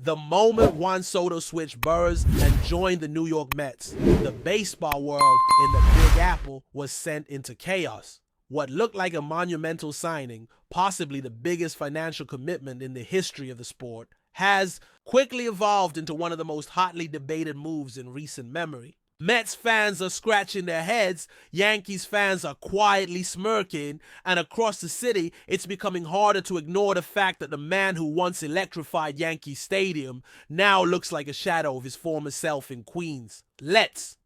The moment Juan Soto switched boroughs and joined the New York Mets, the baseball world in the Big Apple was sent into chaos. What looked like a monumental signing, possibly the biggest financial commitment in the history of the sport, has quickly evolved into one of the most hotly debated moves in recent memory. Mets fans are scratching their heads, Yankees fans are quietly smirking, and across the city, it's becoming harder to ignore the fact that the man who once electrified Yankee Stadium now looks like a shadow of his former self in Queens. Let's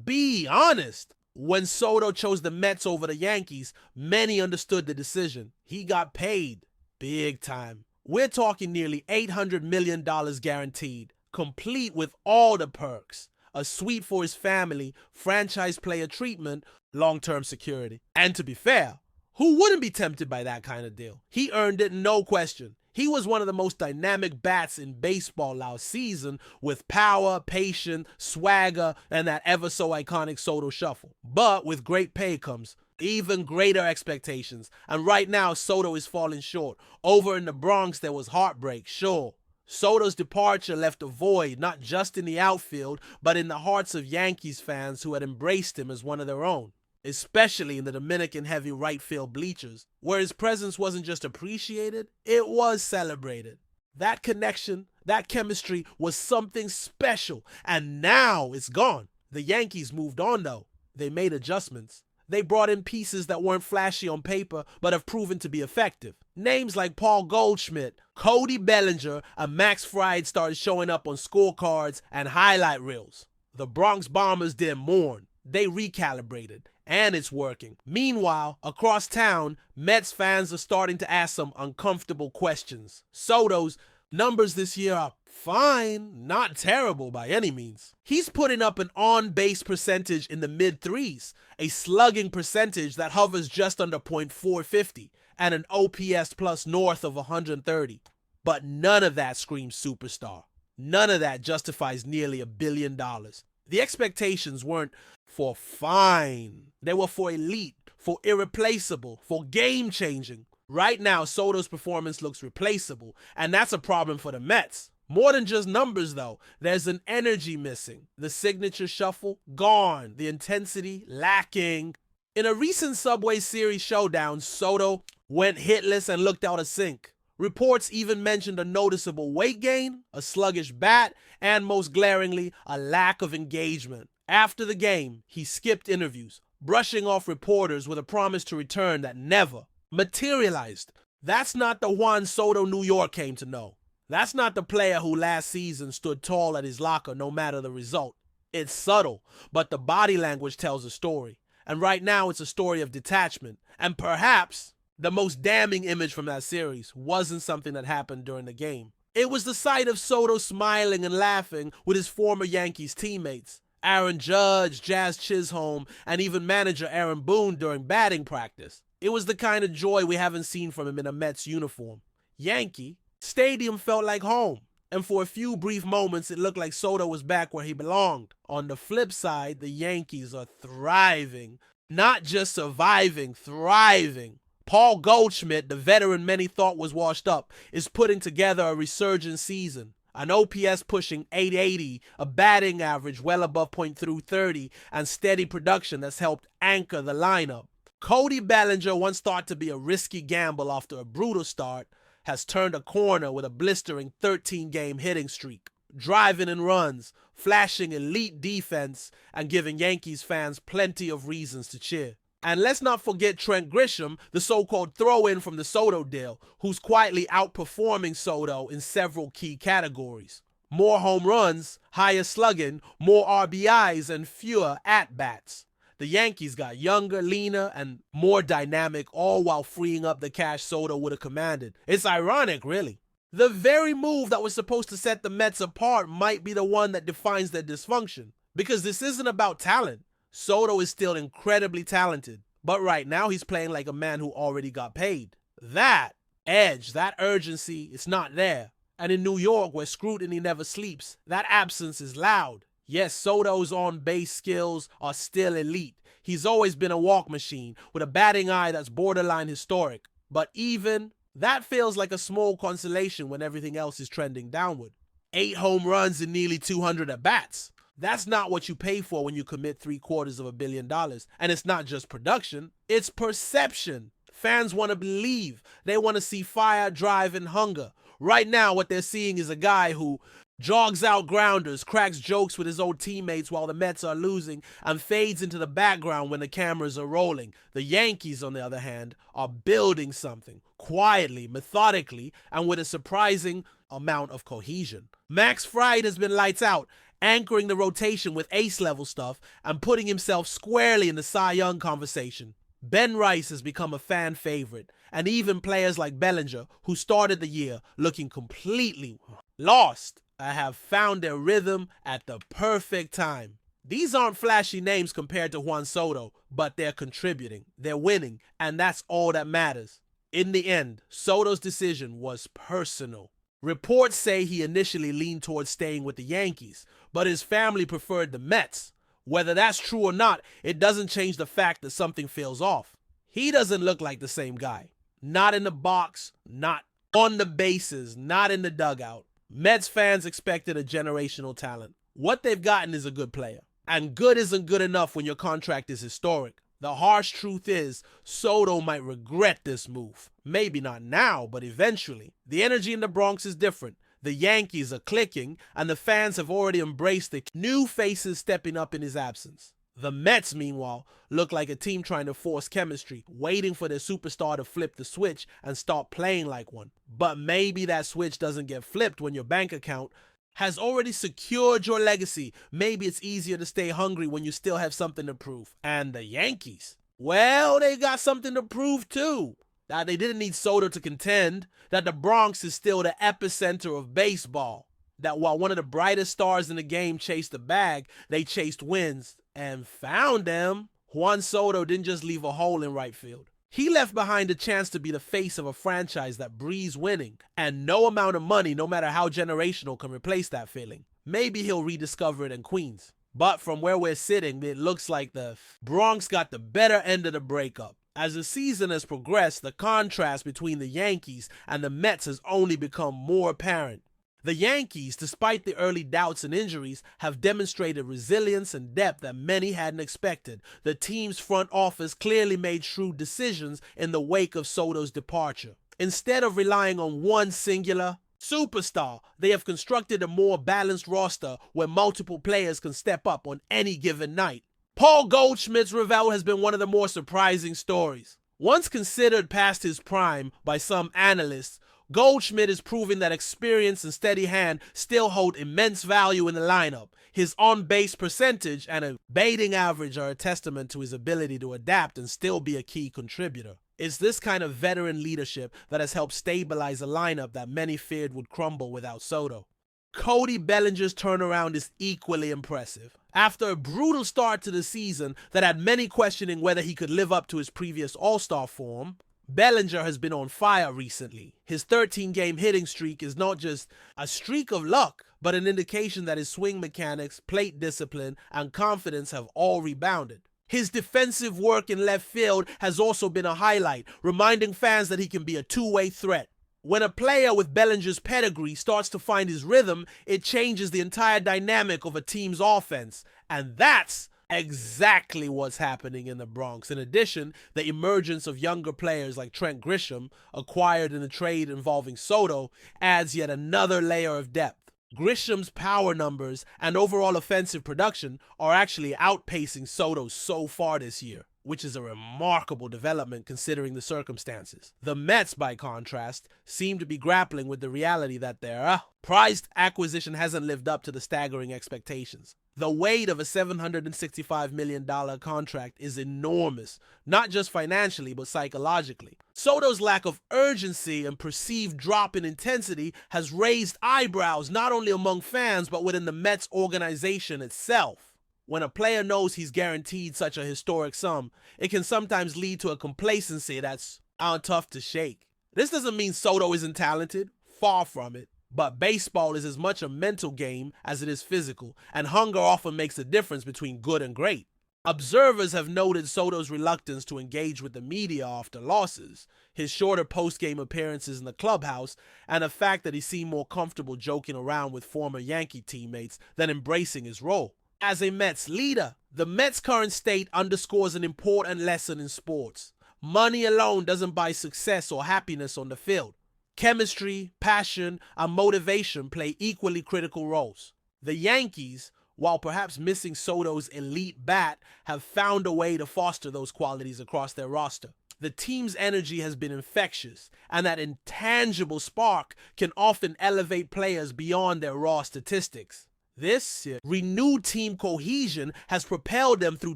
be honest. When Soto chose the Mets over the Yankees, many understood the decision. He got paid big time. We're talking nearly $800 million guaranteed, complete with all the perks. A suite for his family, franchise player treatment, long-term security. And to be fair, who wouldn't be tempted by that kind of deal? He earned it, no question. He was one of the most dynamic bats in baseball last season with power, patience, swagger, and that ever-so-iconic Soto shuffle. But with great pay comes even greater expectations. And right now, Soto is falling short. Over in the Bronx, there was heartbreak, sure. Soto's departure left a void, not just in the outfield, but in the hearts of Yankees fans who had embraced him as one of their own, especially in the Dominican-heavy right field bleachers, where his presence wasn't just appreciated, it was celebrated. That connection, that chemistry was something special, and now it's gone. The Yankees moved on, though. They made adjustments. They brought in pieces that weren't flashy on paper, but have proven to be effective. Names like Paul Goldschmidt, Cody Bellinger, and Max Fried started showing up on scorecards and highlight reels. The Bronx Bombers didn't mourn. They recalibrated, and it's working. Meanwhile, across town, Mets fans are starting to ask some uncomfortable questions. Soto's numbers this year are fine, not terrible by any means. He's putting up an on-base percentage in the mid-threes, a slugging percentage that hovers just under .450, and an OPS plus north of 130. But none of that screams superstar. None of that justifies nearly $1 billion. The expectations weren't for fine. They were for elite, for irreplaceable, for game-changing. Right now, Soto's performance looks replaceable, and that's a problem for the Mets. More than just numbers, though, there's an energy missing. The signature shuffle, gone. The intensity, lacking. In a recent Subway Series showdown, Soto went hitless and looked out of sync. Reports even mentioned a noticeable weight gain, a sluggish bat, and most glaringly, a lack of engagement. After the game, he skipped interviews, brushing off reporters with a promise to return that never materialized. That's not the Juan Soto New York came to know. That's not the player who last season stood tall at his locker no matter the result. It's subtle, but the body language tells a story. And right now it's a story of detachment. And perhaps the most damning image from that series wasn't something that happened during the game. It was the sight of Soto smiling and laughing with his former Yankees teammates, Aaron Judge, Jazz Chisholm, and even manager Aaron Boone during batting practice. It was the kind of joy we haven't seen from him in a Mets uniform. Yankee Stadium felt like home, and for a few brief moments it looked like Soto was back where he belonged. On the flip side, the Yankees are thriving. Not just surviving, thriving. Paul Goldschmidt, the veteran many thought was washed up, is putting together a resurgent season. An OPS pushing .880, a batting average well above .330, and steady production that's helped anchor the lineup. Cody Bellinger, once thought to be a risky gamble after a brutal start, has turned a corner with a blistering 13-game hitting streak, driving in runs, flashing elite defense, and giving Yankees fans plenty of reasons to cheer. And let's not forget Trent Grisham, the so-called throw-in from the Soto deal, who's quietly outperforming Soto in several key categories. More home runs, higher slugging, more RBIs, and fewer at-bats. The Yankees got younger, leaner, and more dynamic, all while freeing up the cash Soto would have commanded. It's ironic, really. The very move that was supposed to set the Mets apart might be the one that defines their dysfunction. Because this isn't about talent. Soto is still incredibly talented, but right now he's playing like a man who already got paid. That edge, that urgency, it's not there. And in New York, where scrutiny never sleeps, that absence is loud. Yes, Soto's on-base skills are still elite. He's always been a walk machine with a batting eye that's borderline historic. But even that feels like a small consolation when everything else is trending downward. 8 home runs and nearly 200 at-bats. That's not what you pay for when you commit $750 million. And it's not just production, it's perception. Fans want to believe. They want to see fire, drive, and hunger. Right now, what they're seeing is a guy who jogs out grounders, cracks jokes with his old teammates while the Mets are losing, and fades into the background when the cameras are rolling. The Yankees, on the other hand, are building something, quietly, methodically, and with a surprising amount of cohesion. Max Fried has been lights out, anchoring the rotation with ace-level stuff and putting himself squarely in the Cy Young conversation. Ben Rice has become a fan favorite, and even players like Bellinger, who started the year looking completely lost, have found their rhythm at the perfect time. These aren't flashy names compared to Juan Soto, but they're contributing, they're winning, and that's all that matters. In the end, Soto's decision was personal. Reports say he initially leaned towards staying with the Yankees, but his family preferred the Mets. Whether that's true or not, it doesn't change the fact that something feels off. He doesn't look like the same guy. Not in the box, not on the bases, not in the dugout. Mets fans expected a generational talent. What they've gotten is a good player. And good isn't good enough when your contract is historic. The harsh truth is, Soto might regret this move. Maybe not now, but eventually. The energy in the Bronx is different. The Yankees are clicking, and the fans have already embraced the new faces stepping up in his absence. The Mets, meanwhile, look like a team trying to force chemistry, waiting for their superstar to flip the switch and start playing like one. But maybe that switch doesn't get flipped when your bank account has already secured your legacy. Maybe it's easier to stay hungry when you still have something to prove. And the Yankees, well, they got something to prove too. That they didn't need Soto to contend, that the Bronx is still the epicenter of baseball, that while one of the brightest stars in the game chased the bag, they chased wins and found them. Juan Soto didn't just leave a hole in right field. He left behind a chance to be the face of a franchise that breathes winning, and no amount of money, no matter how generational, can replace that feeling. Maybe he'll rediscover it in Queens. But from where we're sitting, it looks like the Bronx got the better end of the breakup. As the season has progressed, the contrast between the Yankees and the Mets has only become more apparent. The Yankees, despite the early doubts and injuries, have demonstrated resilience and depth that many hadn't expected. The team's front office clearly made shrewd decisions in the wake of Soto's departure. Instead of relying on one singular superstar, they have constructed a more balanced roster where multiple players can step up on any given night. Paul Goldschmidt's reveal has been one of the more surprising stories. Once considered past his prime by some analysts, Goldschmidt is proving that experience and steady hand still hold immense value in the lineup. His on-base percentage and a batting average are a testament to his ability to adapt and still be a key contributor. It's this kind of veteran leadership that has helped stabilize a lineup that many feared would crumble without Soto. Cody Bellinger's turnaround is equally impressive. After a brutal start to the season that had many questioning whether he could live up to his previous All-Star form, Bellinger has been on fire recently. His 13-game hitting streak is not just a streak of luck, but an indication that his swing mechanics, plate discipline, and confidence have all rebounded. His defensive work in left field has also been a highlight, reminding fans that he can be a two-way threat. When a player with Bellinger's pedigree starts to find his rhythm, it changes the entire dynamic of a team's offense. And that's exactly what's happening in the Bronx. In addition, the emergence of younger players like Trent Grisham, acquired in a trade involving Soto, adds yet another layer of depth. Grisham's power numbers and overall offensive production are actually outpacing Soto's so far this year, which is a remarkable development considering the circumstances. The Mets, by contrast, seem to be grappling with the reality that their prized acquisition hasn't lived up to the staggering expectations. The weight of a $765 million contract is enormous, not just financially, but psychologically. Soto's lack of urgency and perceived drop in intensity has raised eyebrows not only among fans, but within the Mets organization itself. When a player knows he's guaranteed such a historic sum, it can sometimes lead to a complacency that's tough to shake. This doesn't mean Soto isn't talented, far from it. But baseball is as much a mental game as it is physical, and hunger often makes the difference between good and great. Observers have noted Soto's reluctance to engage with the media after losses, his shorter post-game appearances in the clubhouse, and the fact that he seemed more comfortable joking around with former Yankee teammates than embracing his role. As a Mets leader, the Mets' current state underscores an important lesson in sports. Money alone doesn't buy success or happiness on the field. Chemistry, passion, and motivation play equally critical roles. The Yankees, while perhaps missing Soto's elite bat, have found a way to foster those qualities across their roster. The team's energy has been infectious, and that intangible spark can often elevate players beyond their raw statistics. This renewed team cohesion has propelled them through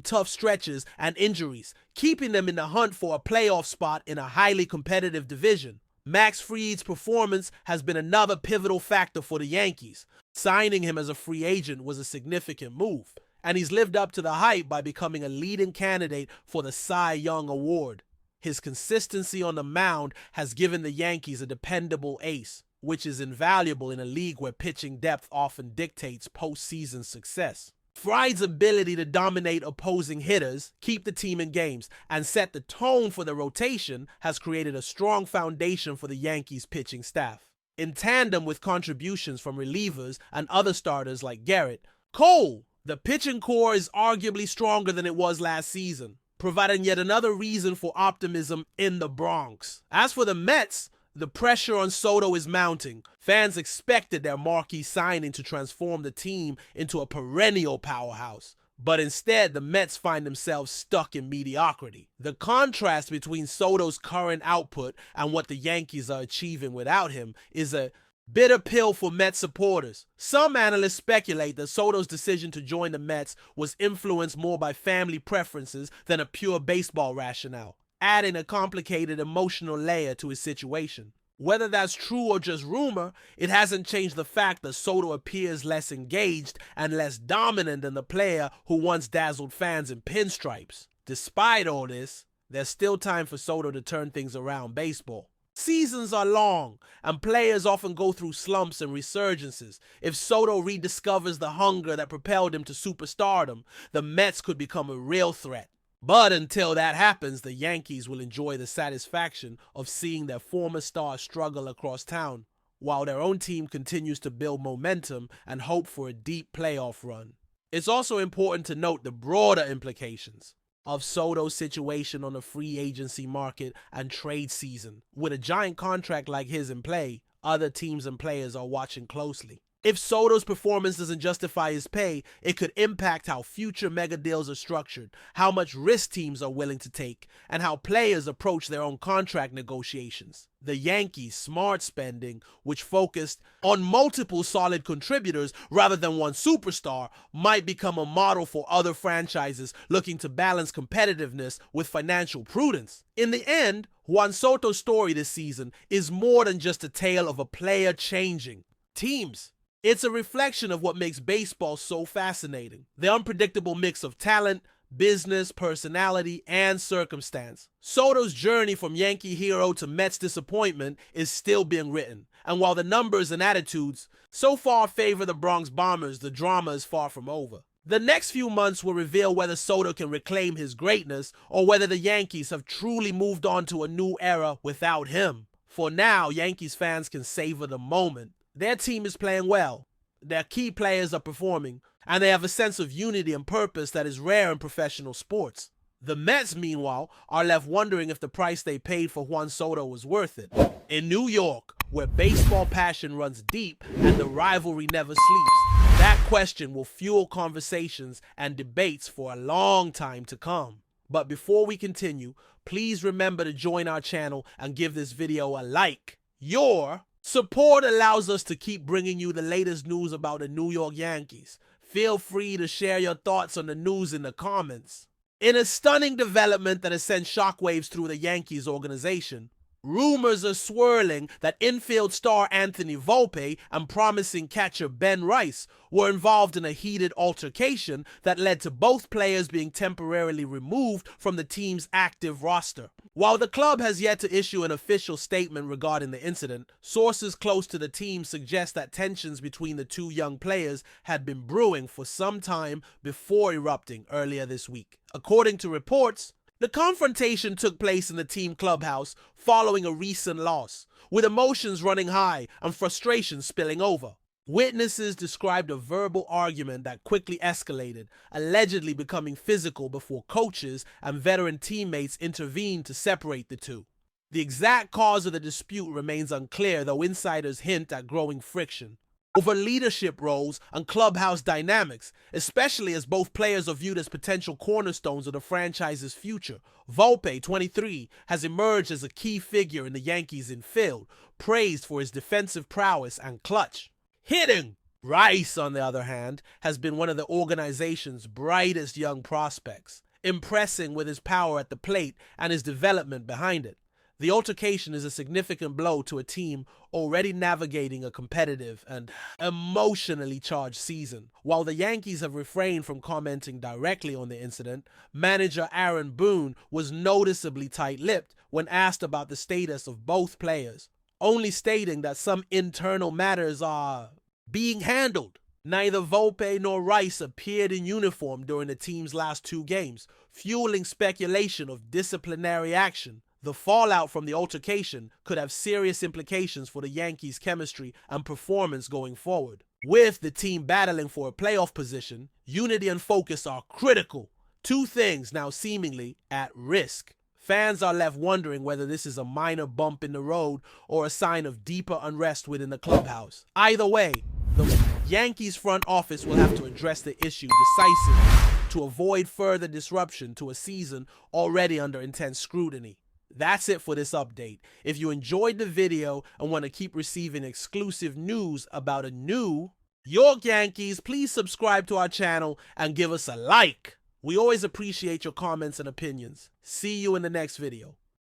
tough stretches and injuries, keeping them in the hunt for a playoff spot in a highly competitive division. Max Fried's performance has been another pivotal factor for the Yankees. Signing him as a free agent was a significant move, and he's lived up to the hype by becoming a leading candidate for the Cy Young Award. His consistency on the mound has given the Yankees a dependable ace, which is invaluable in a league where pitching depth often dictates postseason success. Fried's ability to dominate opposing hitters, keep the team in games, and set the tone for the rotation has created a strong foundation for the Yankees' pitching staff. In tandem with contributions from relievers and other starters like Garrett Cole, the pitching core is arguably stronger than it was last season, providing yet another reason for optimism in the Bronx. As for the Mets, the pressure on Soto is mounting. Fans expected their marquee signing to transform the team into a perennial powerhouse. But instead, the Mets find themselves stuck in mediocrity. The contrast between Soto's current output and what the Yankees are achieving without him is a bitter pill for Mets supporters. Some analysts speculate that Soto's decision to join the Mets was influenced more by family preferences than a pure baseball rationale, adding a complicated emotional layer to his situation. Whether that's true or just rumor, it hasn't changed the fact that Soto appears less engaged and less dominant than the player who once dazzled fans in pinstripes. Despite all this, there's still time for Soto to turn things around baseball. Seasons are long, and players often go through slumps and resurgences. If Soto rediscovers the hunger that propelled him to superstardom, the Mets could become a real threat. But until that happens, the Yankees will enjoy the satisfaction of seeing their former star struggle across town, while their own team continues to build momentum and hope for a deep playoff run. It's also important to note the broader implications of Soto's situation on the free agency market and trade season. With a giant contract like his in play, other teams and players are watching closely. If Soto's performance doesn't justify his pay, it could impact how future mega deals are structured, how much risk teams are willing to take, and how players approach their own contract negotiations. The Yankees' smart spending, which focused on multiple solid contributors rather than one superstar, might become a model for other franchises looking to balance competitiveness with financial prudence. In the end, Juan Soto's story this season is more than just a tale of a player changing teams. It's a reflection of what makes baseball so fascinating. The unpredictable mix of talent, business, personality, and circumstance. Soto's journey from Yankee hero to Mets disappointment is still being written. And while the numbers and attitudes so far favor the Bronx Bombers, the drama is far from over. The next few months will reveal whether Soto can reclaim his greatness or whether the Yankees have truly moved on to a new era without him. For now, Yankees fans can savor the moment. Their team is playing well, their key players are performing, and they have a sense of unity and purpose that is rare in professional sports. The Mets, meanwhile, are left wondering if the price they paid for Juan Soto was worth it. In New York, where baseball passion runs deep and the rivalry never sleeps, that question will fuel conversations and debates for a long time to come. But before we continue, please remember to join our channel and give this video a like. Your support allows us to keep bringing you the latest news about the New York Yankees. Feel free to share your thoughts on the news in the comments. In a stunning development that has sent shockwaves through the Yankees organization, Rumors are swirling that infield star Anthony Volpe and promising catcher Ben Rice were involved in a heated altercation that led to both players being temporarily removed from the team's active roster. While the club has yet to issue an official statement regarding the incident, sources close to the team suggest that tensions between the two young players had been brewing for some time before erupting earlier this week. According to reports, the confrontation took place in the team clubhouse following a recent loss, with emotions running high and frustration spilling over. Witnesses described a verbal argument that quickly escalated, allegedly becoming physical before coaches and veteran teammates intervened to separate the two. The exact cause of the dispute remains unclear, though insiders hint at growing friction over leadership roles and clubhouse dynamics, especially as both players are viewed as potential cornerstones of the franchise's future. Volpe, 23, has emerged as a key figure in the Yankees infield, praised for his defensive prowess and clutch hitting. Rice, on the other hand, has been one of the organization's brightest young prospects, impressing with his power at the plate and his development behind it. The altercation is a significant blow to a team already navigating a competitive and emotionally charged season. While the Yankees have refrained from commenting directly on the incident, manager Aaron Boone was noticeably tight-lipped when asked about the status of both players, only stating that some internal matters are being handled. Neither Volpe nor Rice appeared in uniform during the team's last two games, fueling speculation of disciplinary action. The fallout from the altercation could have serious implications for the Yankees' chemistry and performance going forward. With the team battling for a playoff position, unity and focus are critical. Two things now seemingly at risk. Fans are left wondering whether this is a minor bump in the road or a sign of deeper unrest within the clubhouse. Either way, the Yankees front office will have to address the issue decisively to avoid further disruption to a season already under intense scrutiny. That's it for this update. If you enjoyed the video and want to keep receiving exclusive news about a New York Yankees, please subscribe to our channel and give us a like. We always appreciate your comments and opinions. See you in the next video.